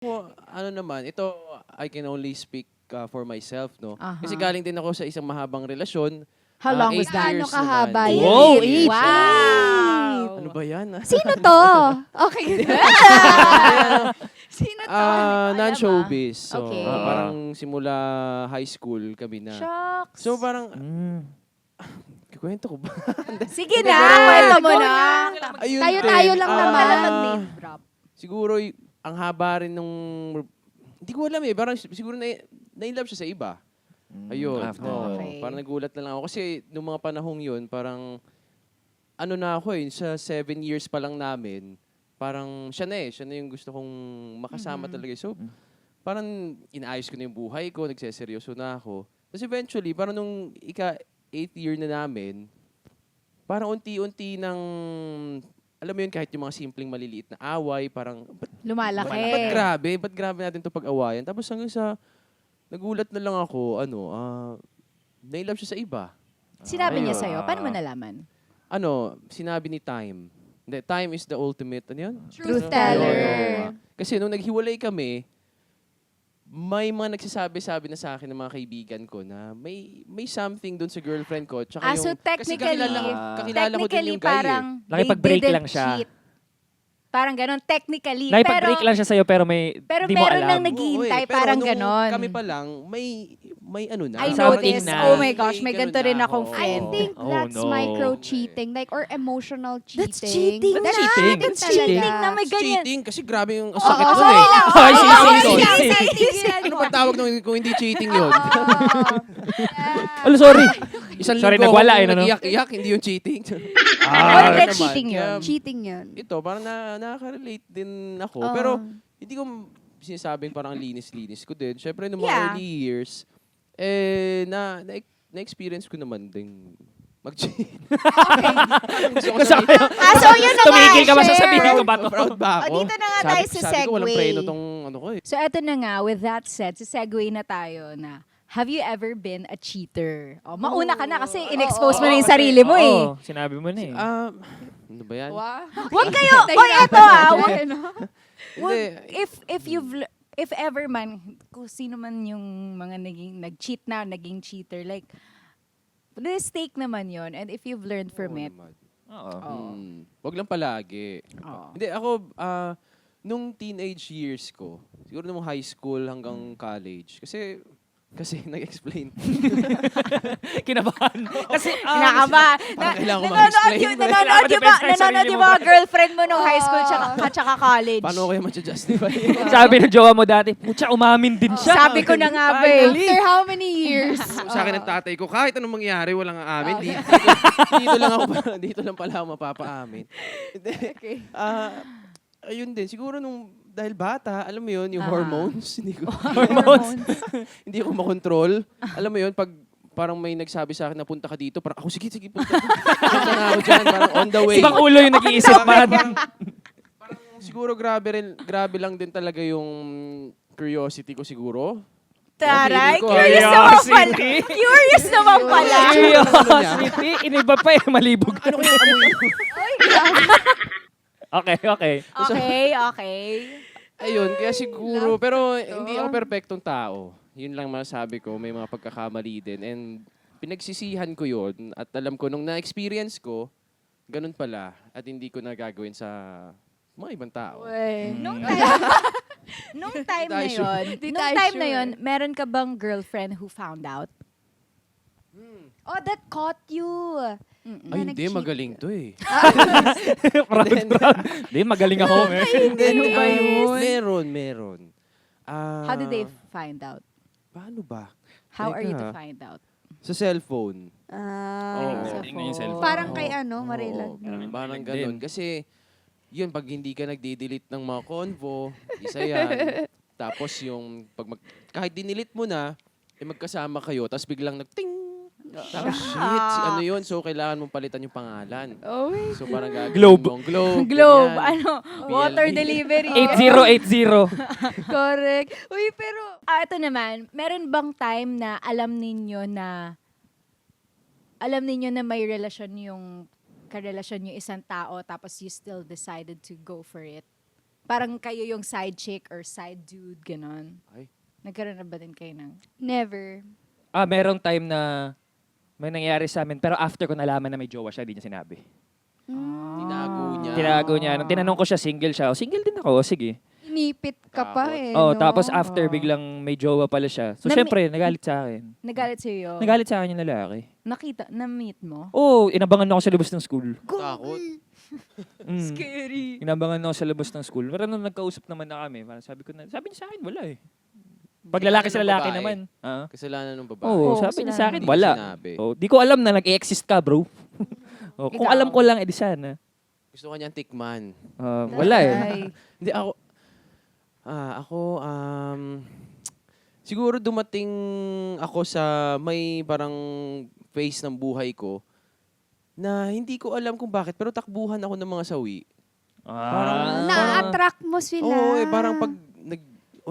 Ano naman, ito I can only speak for myself, no? Kasi Aha. galing din ako sa isang mahabang relasyon. How long was 8 that? years Gaano kahaba naman. yun? Wow, 8 years. Wow! Ano ba yan? Sino to? Okay. Sino to? Non-showbiz. So, Okay. parang simula high school kami na. Shucks. So, parang, kwento ko ba? Sige na, kwento mo na. Ayun Tayo-tayo din. lang Huwag ka naman. lang mag-name drop. Siguro, ang haba rin nung, hindi ko alam eh, parang siguro na-inlove siya sa iba. Ayun. After. Okay. Parang nagulat na lang ako. Kasi nung mga panahong yun, parang, ano na ako eh, sa 7 years pa lang namin, parang siya na yung gusto kong makasama talaga. So, parang inaayos ko na yung buhay ko, nagseseryoso na ako. Tapos eventually, parang nung ika-8th year na namin, parang unti-unti nang, alam mo yun, kahit yung mga simpleng maliliit na away, parang, Lumalaki. ba't grabe natin ito pag-awayan? Tapos hanggang sa, nagulat na lang ako, na-inlove siya sa iba. Sinabi niya Ayun. sa'yo, paano mo nalaman? Sinabi ni Time. Hindi, Time is the ultimate, ano yun? Truth teller. Oo. Kasi nung naghiwalay kami, may mga nagsasabi-sabi na sa akin ng mga kaibigan ko na may something doon sa girlfriend ko. Tsaka So kasi technically, kakilala ko din yung guy parang eh. Nakipag-break they didn't lang siya. cheat. Parang ganon, technically. Nakipag-break lang siya sa'yo pero pero di mo meron alam. nang naghihintay, Pero parang nung ganon. kami pa lang, may ano na. I Something noticed, na. oh my gosh, may ganun ganito rin na akong ako. I friend. think Oh, that's no. micro-cheating, like, or emotional cheating. That's cheating That's na. cheating. That's That's cheating. cheating na may It's ganyan. cheating kasi grabe yung sakit Oo, nun eh. Ay, sige, Ano ba tawag nung kung hindi cheating yun? Ano, sorry. Isang Sorry, linggo nagwala akong eh, no? nag-iyak-iyak, hindi yung cheating. Or Ano that naman, cheating kaya yun. Cheating yun. Ito, parang nakaka-relate din ako. Oo. Pero hindi ko sinasabing parang ang linis-linis ko din. Siyempre, nung mga Yeah. early years, na-experience ko naman din mag-cheat. Gusto ko sabihin, So yun na nga, Tumigil ka ba sa share. sabihin ko ba to? proud ba ako? O, dito na nga tayo sa Sabi ko, walang segue. preno tong ano ko eh. So eto na nga, with that said, sa segue na tayo na, have you ever been a cheater? O, mauna ka na kasi in-expose mo na yung sarili mo eh. Oo, sinabi mo na eh. Ano ba yan? Huwag kayo, oy eto wag, Hindi. if ever man, kung sino man yung mga nag-cheat na, naging cheater, like, this take naman yon, and if you've learned from Oo it, naman. Oo. Wag lang palagi. Oo. Hindi, ako, nung teenage years ko, siguro nung high school hanggang college, kasi nag-explain. Kinabahan. Kasi, kinakaba. Parang kailangan ko Nanonood mag-explain. yung nanonood yung mga girlfriend mo nung high school tsaka college. Paano ko kayo ma-justify? sabi ng jowa mo dati, putya, umamin din siya. Sabi ko na nga ba eh. After how many years? Sa akin ng tatay ko, kahit anong mangyari, walang aamin. Dito lang pala ako mapapaamin. Okay. Ayun din, siguro dahil bata, alam mo yun, yung hormones, hindi ko makontrol. Alam mo yun, pag parang may nagsabi sa akin na punta ka dito, parang ako, sige, punta na ako dyan, parang on the way. Ibang ulo yung nag-iisip, man. Siguro grabe lang din talaga yung curiosity ko siguro. Taray, Okay, curious naman pala. Curiosity. Curious naman pala. Curiosity. Iniba pa eh, malibog. Ano kaya amoy mo? Okay. Okay. Ayun, kaya siguro, pero hindi ako perfectong tao. Yun lang masasabi ko, may mga pagkakamali din. And pinagsisihan ko yun at alam ko, nung na-experience ko, ganun pala. At hindi ko nagagawin sa mga ibang tao. Nung time Di na tayo yun, Di nung tayo time na sure. yun, meron ka bang girlfriend who found out? Oh, that caught you. Ay, hindi, magaling to eh. proud. Hindi, magaling ako. Meron. How did they find out? Paano ba? How are you to Teka. find out? Sa cellphone. Sa tingnan yung cellphone. Parang kay Marila. Oo, parang ganun. Kasi, yun, pag hindi ka nagde-delete ng mga convo, isa yan. Tapos kahit dinilit mo na, magkasama kayo, tapos biglang nag-ting! Tapos, shit, ano yun? So, kailangan mong palitan yung pangalan. Oh, So, parang gagawin Globe. mong Globe. Globe, ganyan. water PLD. delivery. 8080. correct. Uy, pero... Ito naman, meron bang time na alam ninyo na may karelasyon yung isang tao tapos you still decided to go for it? parang kayo yung side chick or side dude, ganon. Ay. Nagkaroon na ba din kayo ng... Never. Merong time na may nangyari sa amin, pero after ko nalaman na may jowa siya, di niya sinabi. Tinago niya. Tinago niya. Nung tinanong ko siya, single siya. Single din ako. Sige. Inipit ka pa Takot. eh. Oh, no? tapos after Oo. biglang may jowa pala siya. So, Nami- syempre, nagalit sa akin. Nagalit sa'yo? Nagalit sa akin yung lalaki. Na-meet mo? Oo, inabangan ako sa labas ng school. Takot. Mm. Scary. Inabangan ako sa labas ng school. Pero nung nagkausap naman na kami, parang sabi niya sa akin, wala eh. Pag lalaki sa Kasalanan ng lalaki babae. naman. Ah. Kasalanan ng babae. Oo, Oo, sabi niya sa akin, Hindi wala. sinabi. Oh, di ko alam na nag-exist ka, bro. Kung Ikaw? alam ko lang, edi sana. Gusto ka niyang tikman. Wala eh. Ay. Hindi, siguro dumating ako sa may parang phase ng buhay ko na hindi ko alam kung bakit, pero takbuhan ako ng mga sawi. Na-attract mo sila. Oo, parang pag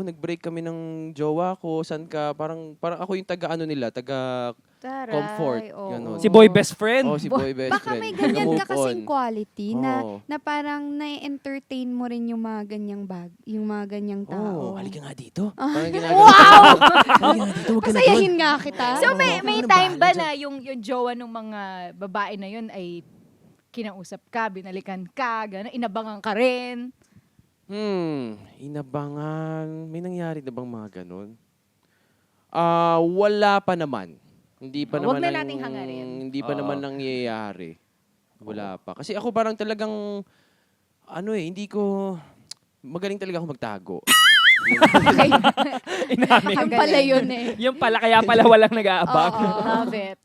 nag-break kami ng jowa ko, saan ka, parang ako yung taga-ano nila, taga Taray, comfort, oo. ganon. Si boy best friend. si boy best Baka friend. may ganyan Nag-move ka kasing on. quality Oo. na parang na-entertain mo rin yung mga ganyang yung mga ganyang Oo, tao. halika nga dito. Ah. Parang ginagawa. Wow! Halika nga dito, wag ka na doon. Pasayahin nga kita. So may Ano time ba bahala na yung jowa ng mga babae na yun ay kinausap ka, binalikan ka, gano'n, inabangan ka rin? Inabangan. May nangyari na bang mga ganun? Wala pa naman. Hindi pa Wag naman na nating hangarin. Hindi pa naman nangyayari. Wala pa. Kasi ako parang talagang hindi ko magaling talaga ako magtago. Inamin. Yung pala yun eh. Yung pala, kaya pala walang nag-aabang. Love it.